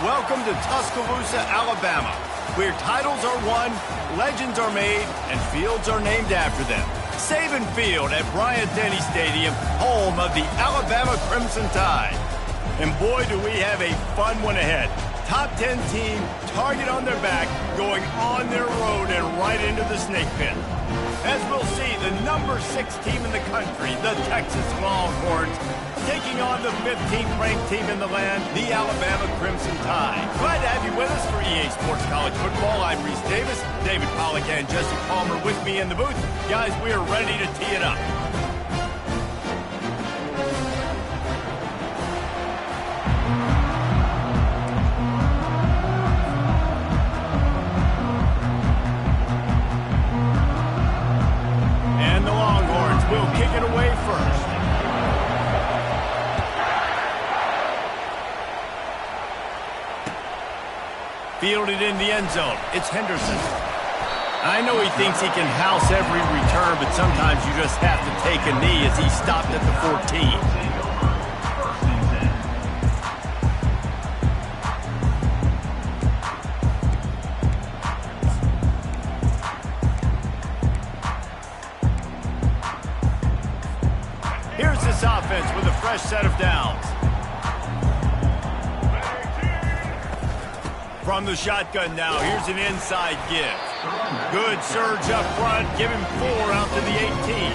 Welcome to Tuscaloosa, Alabama, where titles are won, legends are made, and fields are named after them. Saban Field at Bryant-Denny Stadium, home of the Alabama Crimson Tide. And boy, do we have a fun one ahead. Top 10 team, target on their back, going on their road and right into the snake pit. As we'll see, the number 6 team in the country, the Texas Longhorns, taking on the 15th ranked team in the land, the Alabama Crimson Tide. Glad to have you with us for EA Sports College Football. I'm Reese Davis, David Pollack and Jesse Palmer with me in the booth. Guys, we are ready to tee it up. And the Longhorns will kick it away first. Fielded in the end zone. It's Henderson. I know he thinks he can house every return, but sometimes you just have to take a knee as he stopped at the 14. Here's this offense with a fresh set of downs. From the shotgun now, here's an inside give. Good surge up front, give him 4 out to the 18.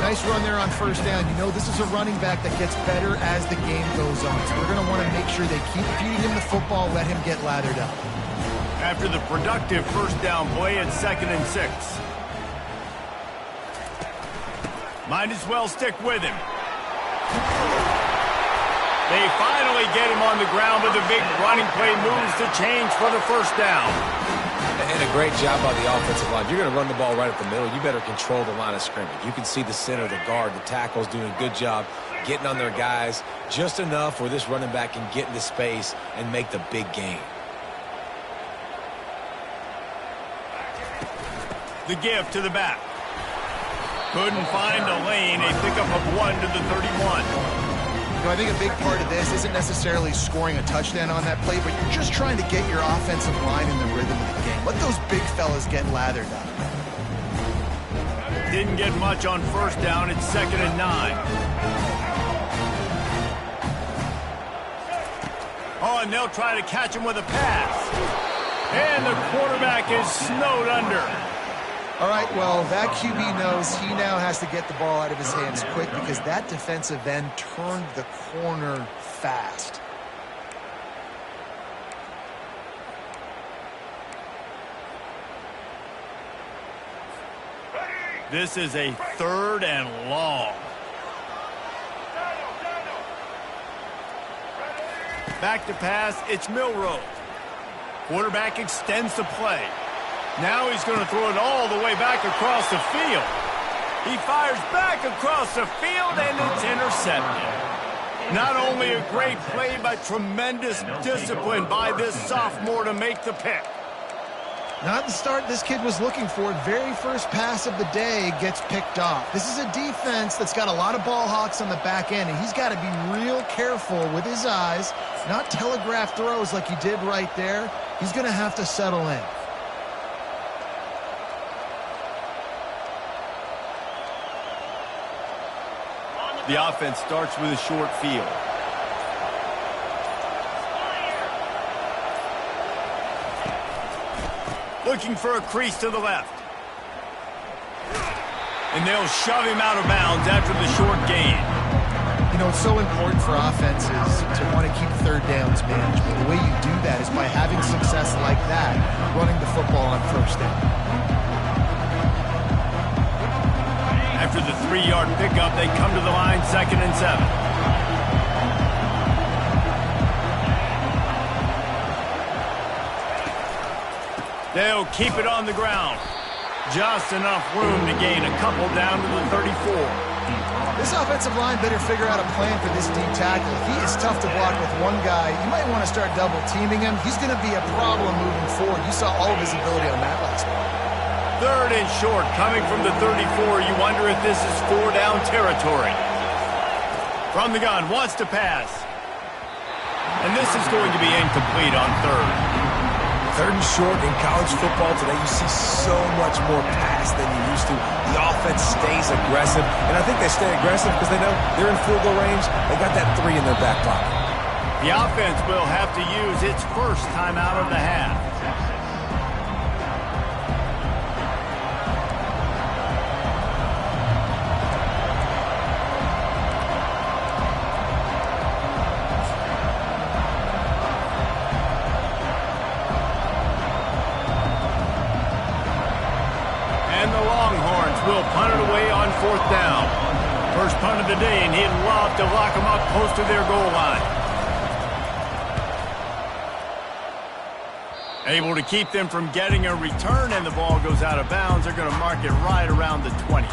Nice run there on first down. You know, this is a running back that gets better as the game goes on. So we're going to want to make sure they keep feeding him the football, let him get lathered up. After the productive first down play, it's 2nd and 6. Might as well stick with him. They finally get him on the ground with a big running play, moves to change for the first down. And a great job by the offensive line. You're going to run the ball right up the middle. You better control the line of scrimmage. You can see the center, the guard, the tackles doing a good job getting on their guys just enough where this running back can get into space and make the big gain. The give to the back. Couldn't find a lane. A pickup of 1 to the 31. You know, I think a big part of this isn't necessarily scoring a touchdown on that play, but you're just trying to get your offensive line in the rhythm of the game. Let those big fellas get lathered up. Didn't get much on first down. It's 2nd and 9. Oh, and they'll try to catch him with a pass. And the quarterback is snowed under. All right, well, that QB knows he now has to get the ball out of his hands quick because that defensive end turned the corner fast. This is a 3rd and long. Back to pass, it's Milroe. Quarterback extends the play. Now he's going to throw it all the way back across the field. He fires back across the field, and it's intercepted. Not only a great play, but tremendous discipline by this sophomore to make the pick. Not the start this kid was looking for. Very first pass of the day gets picked off. This is a defense that's got a lot of ball hawks on the back end, and he's got to be real careful with his eyes, not telegraph throws like he did right there. He's going to have to settle in. The offense starts with a short field. Looking for a crease to the left. And they'll shove him out of bounds after the short gain. You know, it's so important for offenses to want to keep third downs managed. But the way you do that is by having success like that, running the football on first down. After the 3-yard pickup, they come to the line, 2nd and 7. They'll keep it on the ground. Just enough room to gain a couple down to the 34. This offensive line better figure out a plan for this D tackle. He is tough to block with one guy. You might want to start double teaming him. He's going to be a problem moving forward. You saw all of his ability on that last one. 3rd and short, coming from the 34. You wonder if this is 4-down territory. From the gun, wants to pass. And And this is going to be incomplete on third. Third and short in college football today, you see so much more pass than you used to. The offense stays aggressive, and I think they stay aggressive because they know they're in field goal range. They got that 3 in their back pocket. The offense will have to use its first timeout of the half. Will punt it away on 4th down. First punt of the day, and he'd love to lock them up close to their goal line. Able to keep them from getting a return, and the ball goes out of bounds. They're going to mark it right around the 20.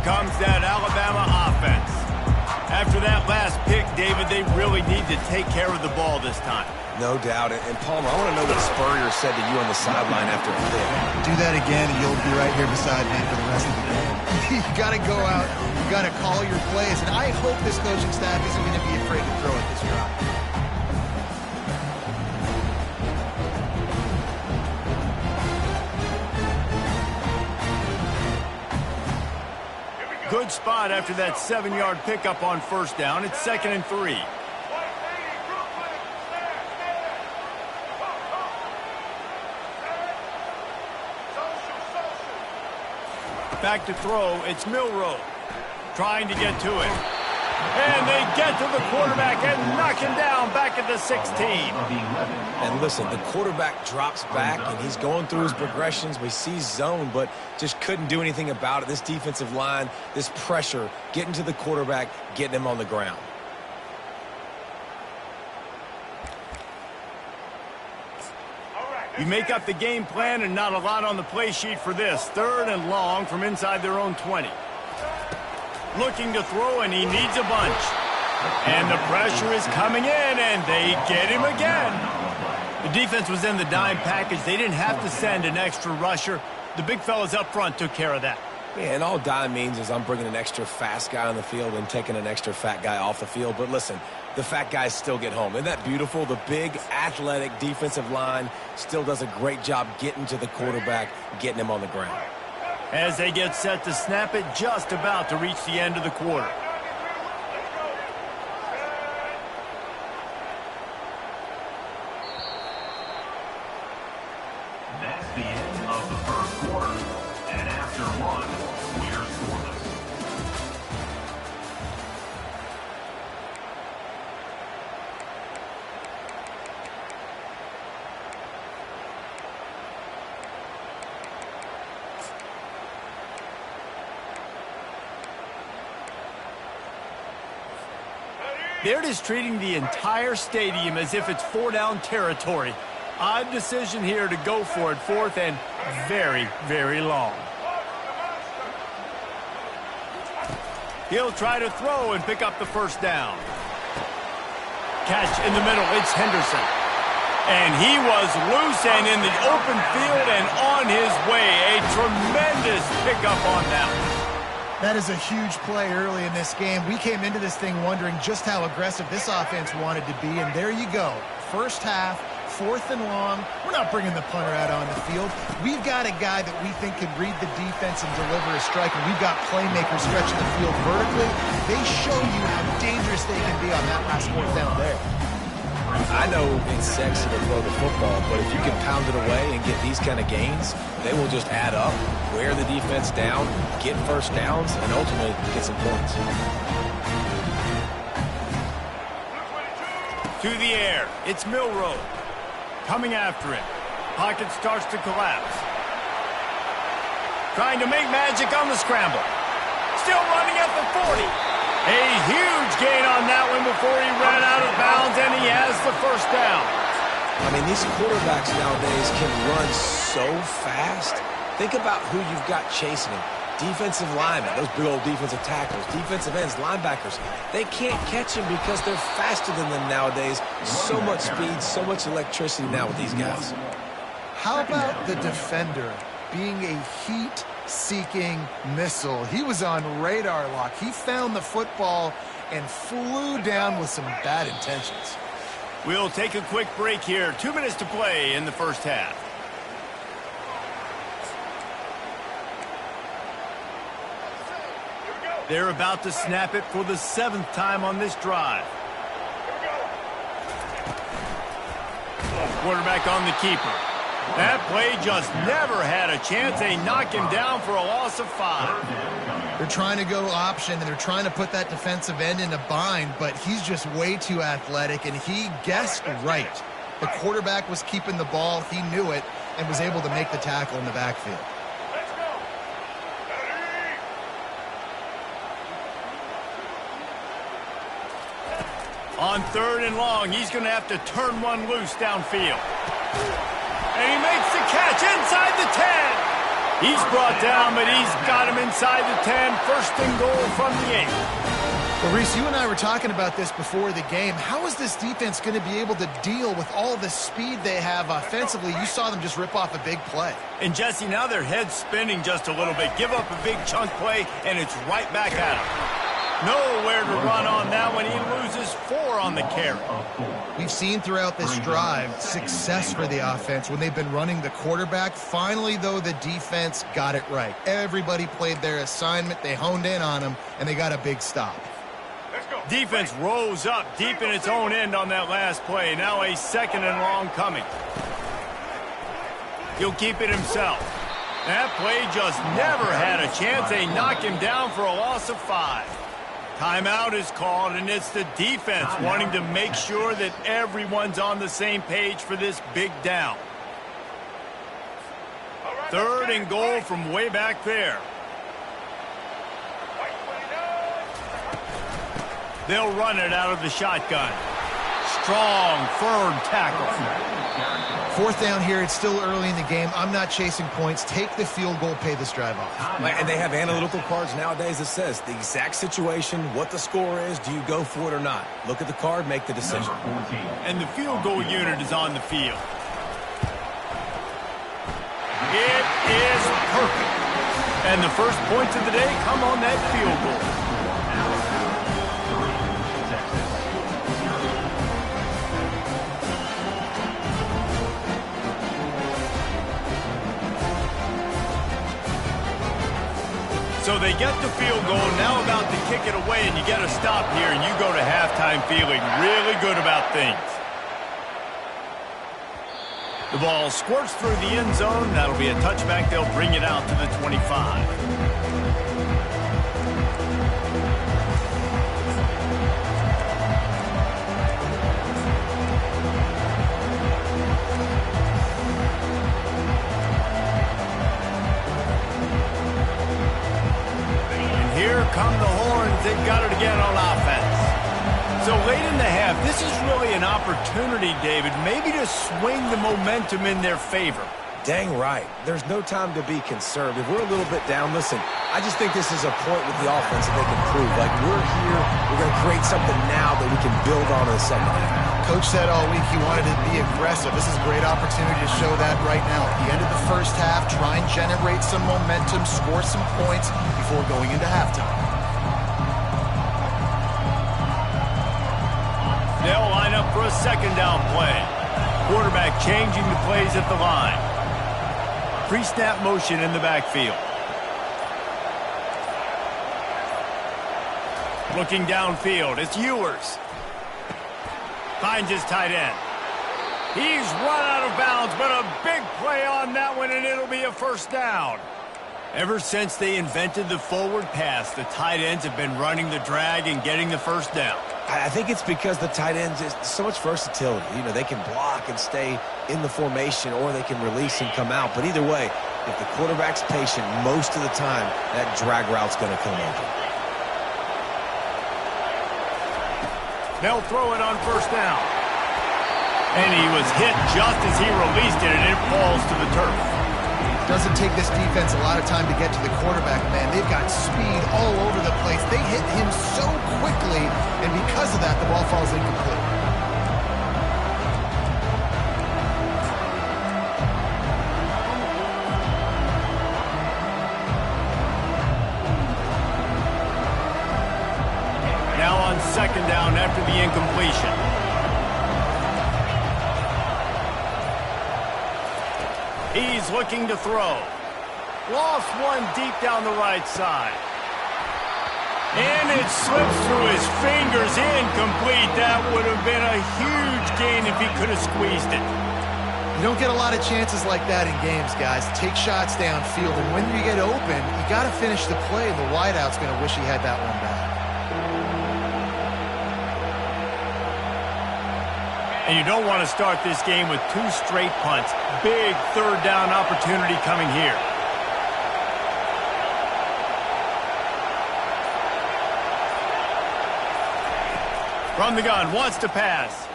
Comes that Alabama offense. After that last pick, David, they really need to take care of the ball this time. No doubt. And Palmer, I want to know what Spurrier said to you on the sideline after the pick. Do that again, and you'll be right here beside me for the rest of the game. You got to go out. You got to call your plays. And I hope this coaching staff isn't going to be afraid to throw at this drive. Good spot after that 7-yard pickup on 1st down. It's 2nd and 3. Back to throw. It's Milroe trying to get to it. And they get to the quarterback and knock him down back at the 16. And listen, the quarterback drops back, and he's going through his progressions. We see zone, but just couldn't do anything about it. This defensive line, this pressure, getting to the quarterback, getting him on the ground. You make up the game plan, and not a lot on the play sheet for this. 3rd and long from inside their own 20. Looking to throw, and he needs a bunch. And the pressure is coming in, and they get him again. The defense was in the dime package. They didn't have to send an extra rusher. The big fellas up front took care of that. Yeah, and all dime means is I'm bringing an extra fast guy on the field and taking an extra fat guy off the field. But listen, the fat guys still get home. Isn't that beautiful? The big, athletic defensive line still does a great job getting to the quarterback, getting him on the ground. As they get set to snap it, just about to reach the end of the quarter. That's the end of the first quarter. And after one, we're scoreless. They're just treating the entire stadium as if it's 4-down territory. Odd decision here to go for it. 4th and very, very long. He'll try to throw and pick up the 1st down. Catch in the middle. It's Henderson. And he was loose and in the open field and on his way. A tremendous pickup on that one. That is a huge play early in this game. We came into this thing wondering just how aggressive this offense wanted to be, and there you go. First half, 4th and long. We're not bringing the punter out on the field. We've got a guy that we think can read the defense and deliver a strike, and we've got playmakers stretching the field vertically. They show you how dangerous they can be on that last 4th down there. I know it's sexy to throw the football, but if you can pound it away and get these kind of gains, they will just add up, wear the defense down, get 1st downs, and ultimately get some points. To the air. It's Milroe. Coming after him. Pocket starts to collapse. Trying to make magic on the scramble. Still running at the 40. A huge gain on that one before he ran out of bounds, and he has the 1st down. I mean, these quarterbacks nowadays can run so fast. Think about who you've got chasing him. Defensive linemen, those big old defensive tackles, defensive ends, linebackers, they can't catch him because they're faster than them nowadays. So much speed, so much electricity now with these guys. How about the defender being a heat-seeking missile? He was on radar lock. He found the football and flew down with some bad intentions. We'll take a quick break here. 2 minutes to play in the first half. They're about to snap it for the 7th time on this drive. Quarterback on the keeper. That play just never had a chance. They knock him down for a loss of 5. They're trying to go option, and they're trying to put that defensive end in a bind, but he's just way too athletic, and he guessed right. The quarterback was keeping the ball. He knew it and was able to make the tackle in the backfield. On 3rd and long, he's going to have to turn one loose downfield. And he makes the catch inside the 10. He's brought down, but he's got him inside the 10. 1st and goal from the 8. Well, Reese, you and I were talking about this before the game. How is this defense going to be able to deal with all the speed they have offensively? You saw them just rip off a big play. And, Jesse, now their head's spinning just a little bit. Give up a big chunk play, and it's right back at him. Nowhere to run on that one. He loses 4 on the carry. We've seen throughout this drive success for the offense when they've been running the quarterback. Finally, though, the defense got it right. Everybody played their assignment. They honed in on them, and they got a big stop. Defense rose up deep in its own end on that last play. Now a 2nd and long coming. He'll keep it himself. That play just never had a chance. They knock him down for a loss of 5. Timeout is called, and it's the defense wanting to make sure that everyone's on the same page for this big down. 3rd and goal from way back there. They'll run it out of the shotgun. Strong, firm tackle. 4th down here. It's still early in the game. I'm not chasing points. Take the field goal, pay this drive off. And they have analytical cards nowadays that says the exact situation, what the score is, do you go for it or not? Look at the card, make the decision. And the field goal unit is on the field. It is perfect. And the first points of the day come on that field goal. So they get the field goal, now about to kick it away, and you get a stop here, and you go to halftime feeling really good about things. The ball squirts through the end zone. That'll be a touchback. They'll bring it out to the 25. Here come the horns. They've got it again on offense. So late in the half, this is really an opportunity, David, maybe to swing the momentum in their favor. Dang right. There's no time to be concerned. If we're a little bit down, listen, I just think this is a point with the offense that they can prove. Like, we're here, we're going to create something now that we can build on in the second half. Coach said all week he wanted to be aggressive. This is a great opportunity to show that right now. At the end of the first half, try and generate some momentum, score some points before going into halftime. They'll line up for a 2nd down play. Quarterback changing the plays at the line. Pre-snap motion in the backfield. Looking downfield, it's Ewers. Finds his tight end. He's run out of bounds, but a big play on that one, and it'll be a 1st down. Ever since they invented the forward pass, the tight ends have been running the drag and getting the 1st down. I think it's because the tight ends is so much versatility. You know, they can block and stay in the formation, or they can release and come out. But either way, if the quarterback's patient most of the time, that drag route's going to come open. They'll throw it on 1st down. And he was hit just as he released it, and it falls to the turf. Doesn't take this defense a lot of time to get to the quarterback, man. They've got speed all over the place. They hit him so quickly, and because of that, the ball falls incomplete. Now on second down after the incompletion. He's looking to throw. Lost one deep down the right side. And it slips through his fingers. Incomplete. That would have been a huge gain if he could have squeezed it. You don't get a lot of chances like that in games, guys. Take shots downfield, and when you get open, you got to finish the play. The wideout's going to wish he had that one back. And you don't want to start this game with 2 straight punts. Big third down opportunity coming here. From the gun, wants to pass.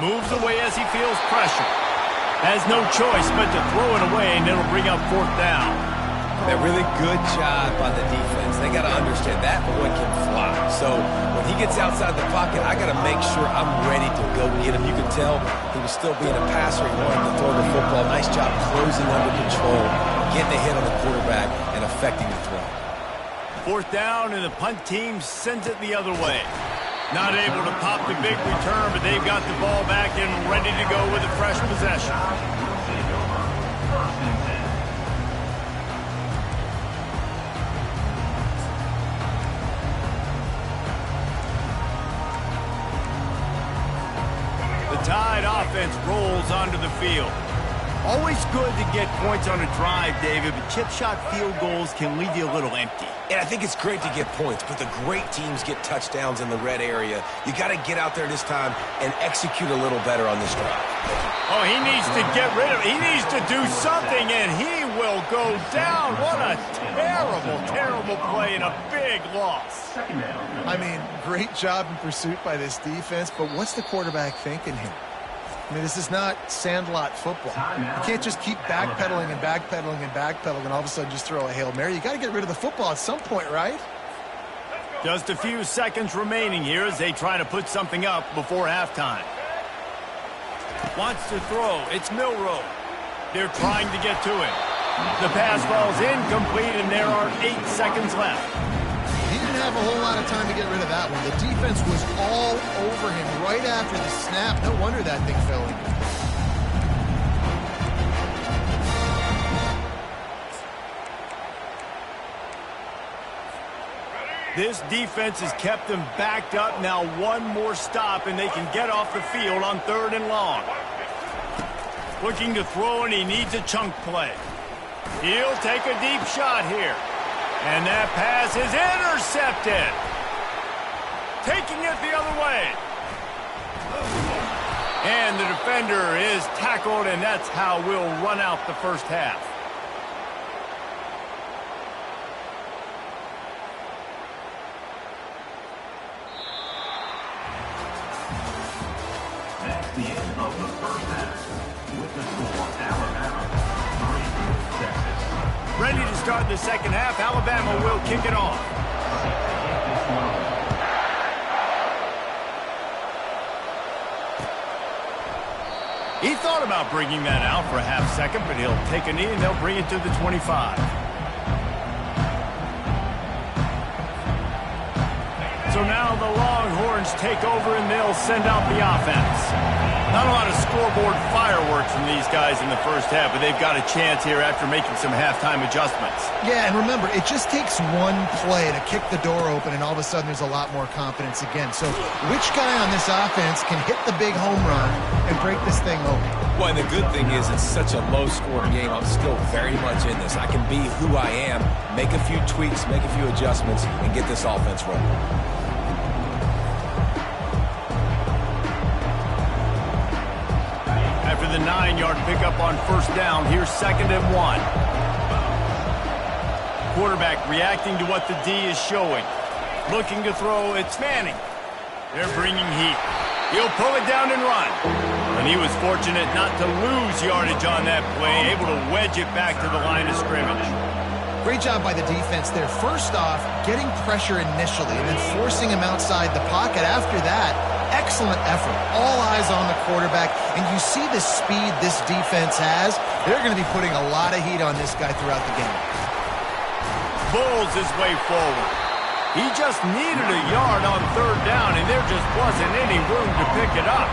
Moves away as he feels pressure. Has no choice but to throw it away, and it'll bring up 4th down. A really good job by the defense. They got to understand that boy can fly. So when he gets outside the pocket, I got to make sure I'm ready to go get him. You can tell he was still being a passer. He wanted to throw the football. Nice job closing under control, getting a hit on the quarterback, and affecting the throw. 4th down, and the punt team sends it the other way. Not able to pop the big return, but they've got the ball back and ready to go with a fresh possession. Tide offense rolls onto the field. Always good to get points on a drive, David, but chip shot field goals can leave you a little empty. And I think it's great to get points, but the great teams get touchdowns in the red area. You got to get out there this time and execute a little better on this drive. Oh, he needs to get rid of it. He needs to do something, and he will go down. What a terrible, terrible play and a big loss. I mean, great job in pursuit by this defense, but what's the quarterback thinking here? I mean, this is not sandlot football. You can't just keep backpedaling and backpedaling and backpedaling and all of a sudden just throw a Hail Mary. You got to get rid of the football at some point, right? Just a few seconds remaining here as they try to put something up before halftime. Wants to throw. It's Milroe. They're trying to get to him. The pass falls incomplete, and there are 8 seconds left. He didn't have a whole lot of time to get rid of that one. The defense was all over him right after the snap. No wonder that thing fell in. This defense has kept them backed up. Now one more stop, and they can get off the field on 3rd and long. Looking to throw, and he needs a chunk play. He'll take a deep shot here. And that pass is intercepted. Taking it the other way. And the defender is tackled, and that's how we'll run out the first half. That's the end of the first half. With the score, Alabama 3, Texas. Ready to start the second half. Alabama will kick it off. He thought about bringing that out for a half second, but he'll take a knee and they'll bring it to the 25. So now the Longhorns take over and they'll send out the offense. Not a lot of scoreboard fireworks from these guys in the first half, but they've got a chance here after making some halftime adjustments. Yeah, and remember, it just takes one play to kick the door open, and all of a sudden there's a lot more confidence again. So which guy on this offense can hit the big home run and break this thing open? Well, and the good thing is it's such a low-scoring game. I'm still very much in this. I can be who I am, make a few tweaks, make a few adjustments, and get this offense rolling. After the 9-yard pickup on first down, here's 2nd and 1. Quarterback reacting to what the D is showing. Looking to throw, it's Manning. They're bringing heat. He'll pull it down and run. And he was fortunate not to lose yardage on that play, able to wedge it back to the line of scrimmage. Great job by the defense there. First off, getting pressure initially and then forcing him outside the pocket. After that, excellent effort. All eyes on the quarterback. And you see the speed this defense has. They're going to be putting a lot of heat on this guy throughout the game. Bulls his way forward. He just needed a yard on third down, and there just wasn't any room to pick it up.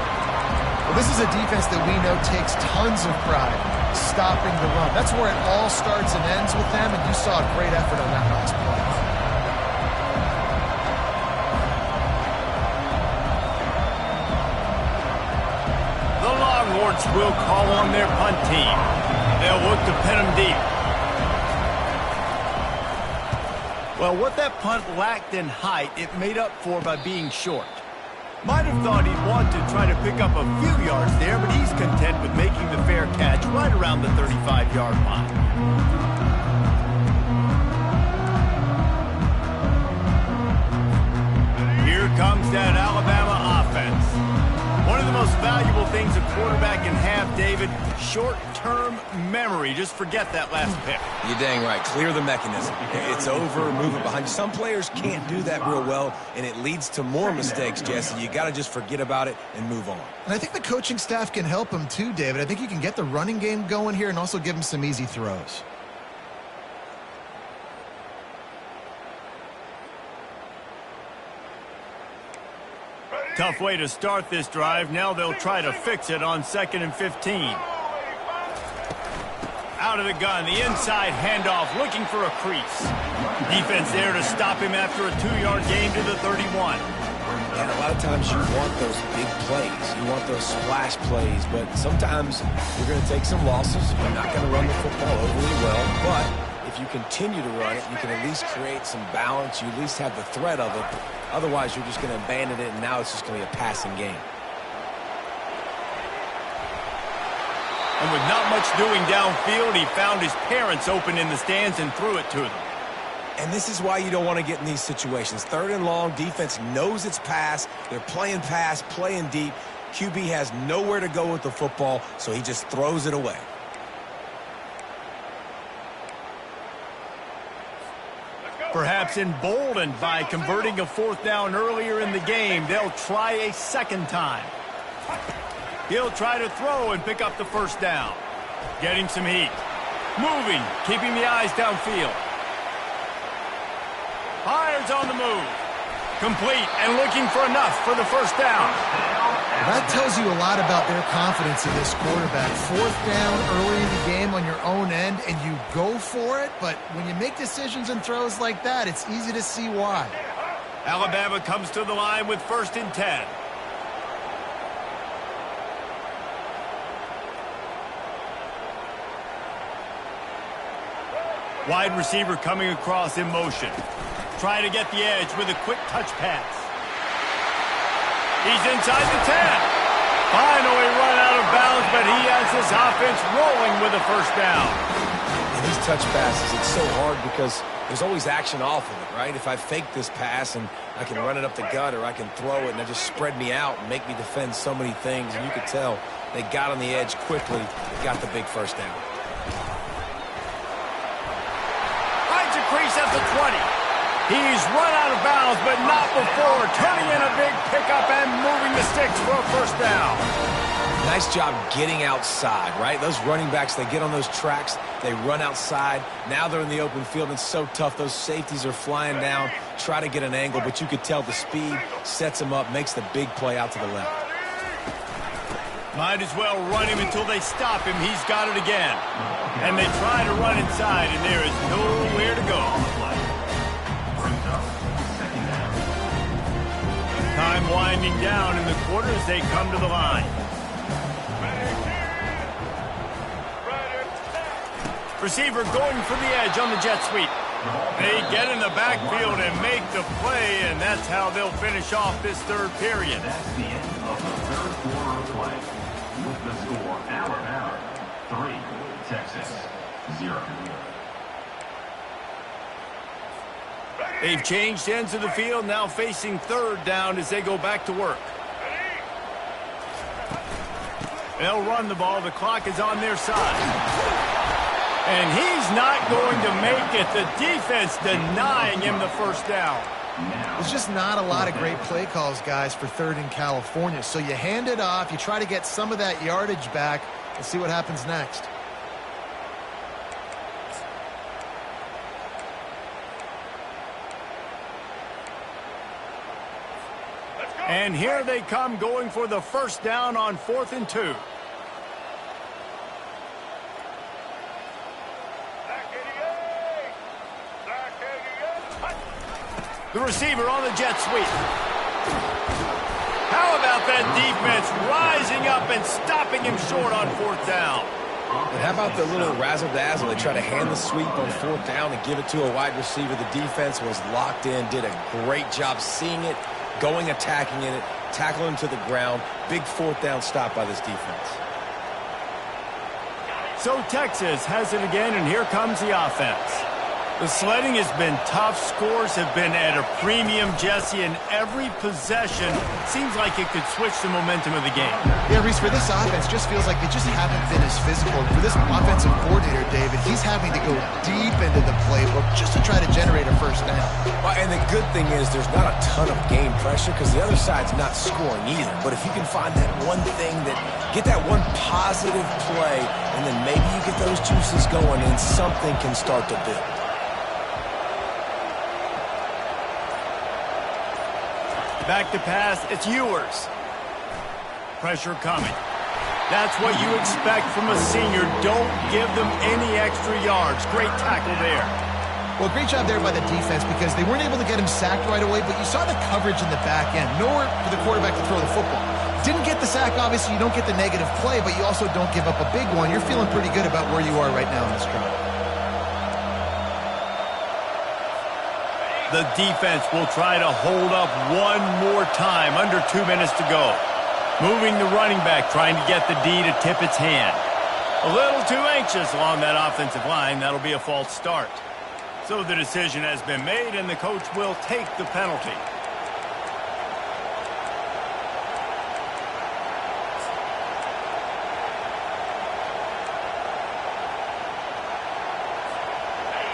Well, this is a defense that we know takes tons of pride stopping the run. That's where it all starts and ends with them, and you saw a great effort on that last play. The Longhorns will call on their punt team. They'll look to pin them deep. Well, what that punt lacked in height, it made up for by being short. Might have thought he'd want to try to pick up a few yards there, but he's content with making the fair catch right around the 35-yard line. Here comes that Alabama offense. One of the most valuable things a quarterback can have, David, short-term memory. Just forget that last pick. You're dang right. Clear the mechanism. It's over, move it behind you. Some players can't do that real well, and it leads to more mistakes, Jesse. You got to just forget about it and move on. And I think the coaching staff can help him too, David. I think you can get the running game going here and also give him some easy throws. Tough way to start this drive. Now they'll try to fix it on 2nd and 15. Out of the gun, the inside handoff, looking for a crease. Defense there to stop him after a 2-yard gain to the 31. And a lot of times you want those big plays. You want those splash plays, but sometimes you're going to take some losses. You're not going to run the football overly well, but if you continue to run it, you can at least create some balance. You at least have the threat of it. Otherwise, you're just going to abandon it, and now it's just going to be a passing game. And with not much doing downfield, he found his parents open in the stands and threw it to them. And this is why you don't want to get in these situations. 3rd and long, defense knows it's pass. They're playing pass, playing deep. QB has nowhere to go with the football, so he just throws it away. Perhaps emboldened by converting a 4th down earlier in the game, they'll try a second time. He'll try to throw and pick up the 1st down. Getting some heat. Moving, keeping the eyes downfield. Fires on the move. Complete and looking for enough for the 1st down. That tells you a lot about their confidence in this quarterback. 4th down early in the game on your own end, and you go for it. But when you make decisions and throws like that, it's easy to see why. Alabama comes to the line with 1st and 10. Wide receiver coming across in motion. Trying to get the edge with a quick touch pass. He's inside the 10. Finally run out of bounds, but he has this offense rolling with a 1st down. And these touch passes, it's so hard because there's always action off of it, right? If I fake this pass and I can run it up the gut or I can throw it and they just spread me out and make me defend so many things, and you could tell they got on the edge quickly, got the big 1st down. Finds a crease at the 20. He's run out of bounds, but not before turning in a big pickup and moving the sticks for a 1st down. Nice job getting outside, right? Those running backs, they get on those tracks, they run outside. Now they're in the open field. It's so tough. Those safeties are flying down, try to get an angle, but you could tell the speed sets him up, makes the big play out to the left. Might as well run him until they stop him. He's got it again. And they try to run inside, and there is nowhere to go. Time winding down in the quarter as they come to the line. Receiver going for the edge on the jet sweep. They get in the backfield and make the play, and that's how they'll finish off this 3rd period. That's the end of the 3rd quarter of play. With the score, Alabama 3, Texas 0. They've changed ends of the field, now facing 3rd down as they go back to work. They'll run the ball. The clock is on their side. And he's not going to make it. The defense denying him the first down. There's just not a lot of great play calls, guys, for 3rd and California. So you hand it off. You try to get some of that yardage back. Let's see what happens next. And here they come going for the first down on 4th and 2. The receiver on the jet sweep. How about that defense rising up and stopping him short on 4th down? And how about the little razzle-dazzle? They try to hand the sweep on 4th down and give it to a wide receiver. The defense was locked in, did a great job seeing it, going, attacking it, tackling him to the ground. Big 4th down stop by this defense. So Texas has it again, and here comes the offense. The sledding has been tough. Scores have been at a premium, Jesse, and every possession seems like it could switch the momentum of the game. Yeah, Reese, for this offense, just feels like they just haven't been as physical. For this offensive coordinator, David, he's having to go deep into the playbook just to try to generate a first down. Well, and the good thing is there's not a ton of game pressure because the other side's not scoring either. But if you can find that one thing, get that one positive play, and then maybe you get those juices going and something can start to build. Back to pass, it's Ewers. Pressure coming. That's what you expect from a senior. Don't give them any extra yards. Great tackle there. Well, great job there by the defense because they weren't able to get him sacked right away, but you saw the coverage in the back end. Nowhere for the quarterback to throw the football. Didn't get the sack, obviously. You don't get the negative play, but you also don't give up a big one. You're feeling pretty good about where you are right now in this drive. The defense will try to hold up one more time. Under 2 minutes to go. Moving the running back, trying to get the D to tip its hand. A little too anxious along that offensive line. That'll be a false start. So the decision has been made, and the coach will take the penalty.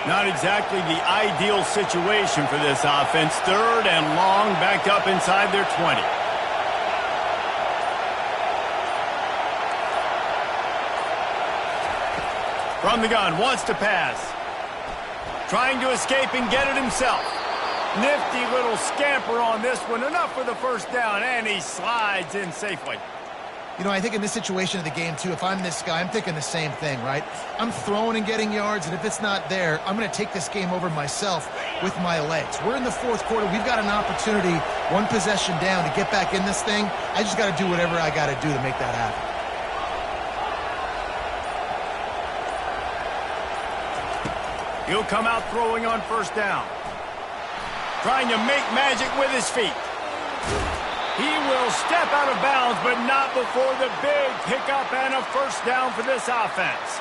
Not exactly the ideal situation for this offense. 3rd and long, backed up inside their 20. From the gun, wants to pass. Trying to escape and get it himself. Nifty little scamper on this one. Enough for the first down, and he slides in safely. You know, I think in this situation of the game, too, if I'm this guy, I'm thinking the same thing, right? I'm throwing and getting yards, and if it's not there, I'm going to take this game over myself with my legs. We're in the 4th quarter. We've got an opportunity, one possession down, to get back in this thing. I just got to do whatever I got to do to make that happen. He'll come out throwing on first down. Trying to make magic with his feet. He will step out of bounds, but not before the big pickup and a first down for this offense.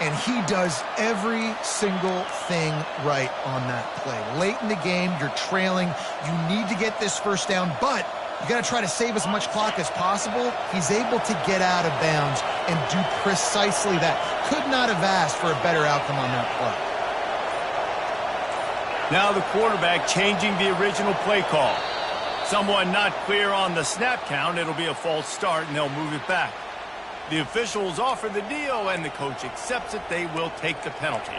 And he does every single thing right on that play. Late in the game, you're trailing. You need to get this first down, but you got to try to save as much clock as possible. He's able to get out of bounds and do precisely that. Could not have asked for a better outcome on that play. Now the quarterback changing the original play call. Someone not clear on the snap count. It'll be a false start, and they'll move it back. The officials offer the deal, and the coach accepts it. They will take the penalty.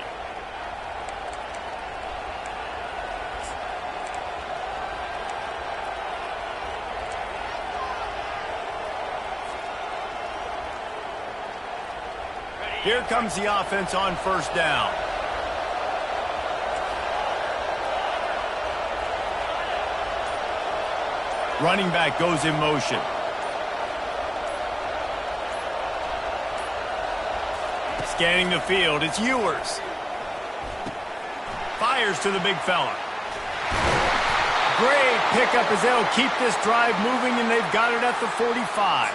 Here comes the offense on first down. Running back goes in motion. Scanning the field, it's Ewers. Fires to the big fella. Great pickup as they'll keep this drive moving, and they've got it at the 45.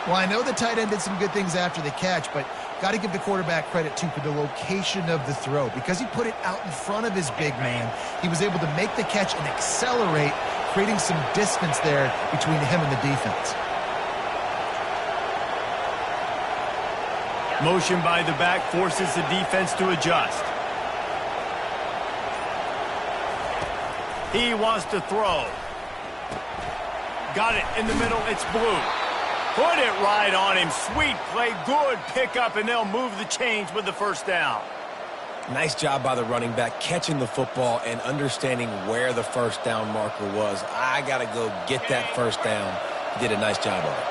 Well, I know the tight end did some good things after the catch, but got to give the quarterback credit, too, for the location of the throw. Because he put it out in front of his big man, he was able to make the catch and accelerate, creating some distance there between him and the defense. Motion by the back forces the defense to adjust. He wants to throw. Got it in the middle. It's Blue. Put it right on him. Sweet play. Good pickup, and they'll move the chains with the first down. Nice job by the running back catching the football and understanding where the first down marker was. I got to go get that first down. He did a nice job of it.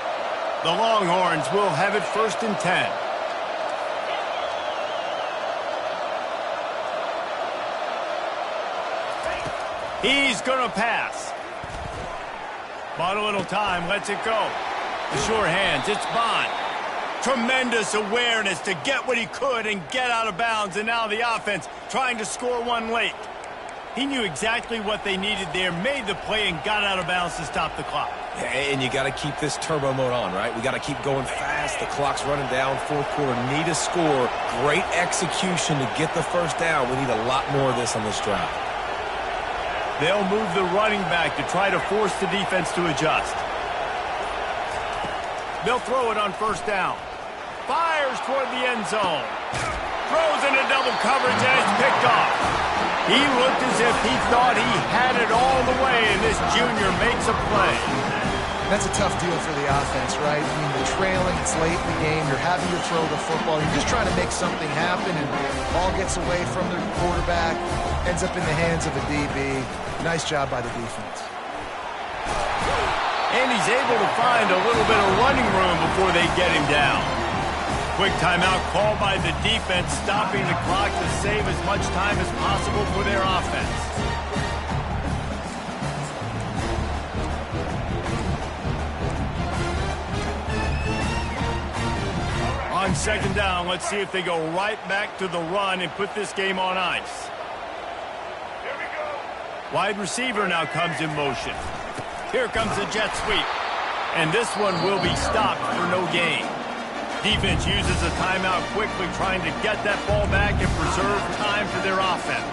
The Longhorns will have it 1st and 10. He's going to pass. Bought a little time, lets it go. The sure hands, it's Bond. Tremendous awareness to get what he could and get out of bounds, and now the offense trying to score one late. He knew exactly what they needed there, made the play, and got out of bounds to stop the clock. Yeah, and you got to keep this turbo mode on, right? We got to keep going fast. The clock's running down. 4th quarter, need a score. Great execution to get the first down. We need a lot more of this on this drive. They'll move the running back to try to force the defense to adjust. They'll throw it on 1st down. Fires toward the end zone. Throws into double coverage, and it's picked off. He looked as if he thought he had it all the way, and this junior makes a play. That's a tough deal for the offense, right? I mean, they're trailing, it's late in the game, you're having to throw the football, you're just trying to make something happen, and ball gets away from the quarterback, ends up in the hands of a DB. Nice job by the defense. And he's able to find a little bit of running room before they get him down. Quick timeout called by the defense, stopping the clock to save as much time as possible for their offense. On 2nd down, let's see if they go right back to the run and put this game on ice. Wide receiver now comes in motion. Here comes the jet sweep. And this one will be stopped for no gain. Defense uses a timeout quickly, trying to get that ball back and preserve time for their offense.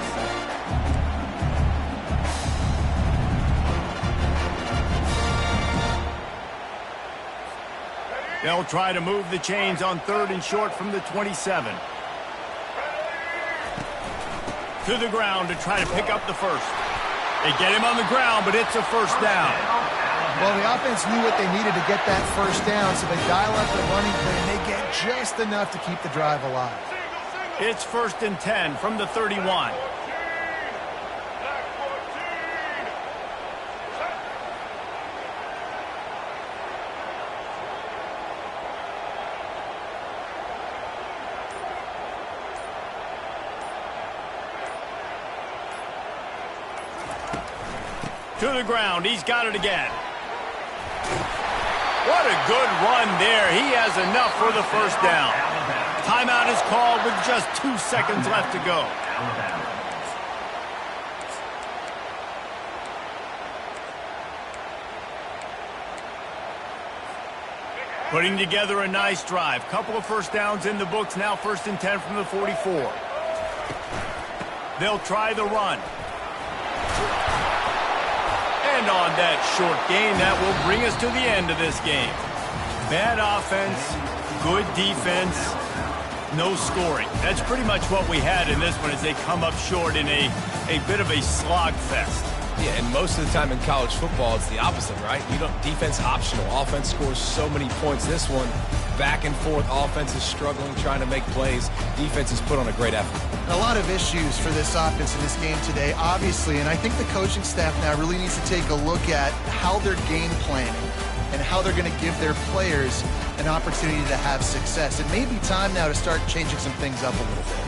They'll try to move the chains on 3rd and short from the 27. To the ground to try to pick up the first. They get him on the ground, but it's a 1st down. Well, the offense knew what they needed to get that first down, so they dial up the running play, and they get just enough to keep the drive alive. It's 1st and 10 from the 31. To the ground, he's got it again. What a good run there. He has enough for the first down. Timeout is called with just 2 seconds left to go. Putting together a nice drive. Couple of first downs in the books. Now 1st and 10 from the 44. They'll try the run. And on that short gain, that will bring us to the end of this game. Bad offense, good defense, no scoring. That's pretty much what we had in this one as they come up short in a bit of a slog fest. Yeah, and most of the time in college football, it's the opposite, right? You don't defense optional. Offense scores so many points. This one, back and forth. Offense is struggling, trying to make plays. Defense has put on a great effort. A lot of issues for this offense in this game today, obviously, and I think the coaching staff now really needs to take a look at how they're game planning and how they're going to give their players an opportunity to have success. It may be time now to start changing some things up a little bit.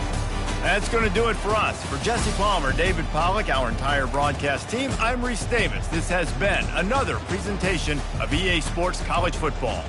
That's going to do it for us. For Jesse Palmer, David Pollack, our entire broadcast team, I'm Reese Davis. This has been another presentation of EA Sports College Football.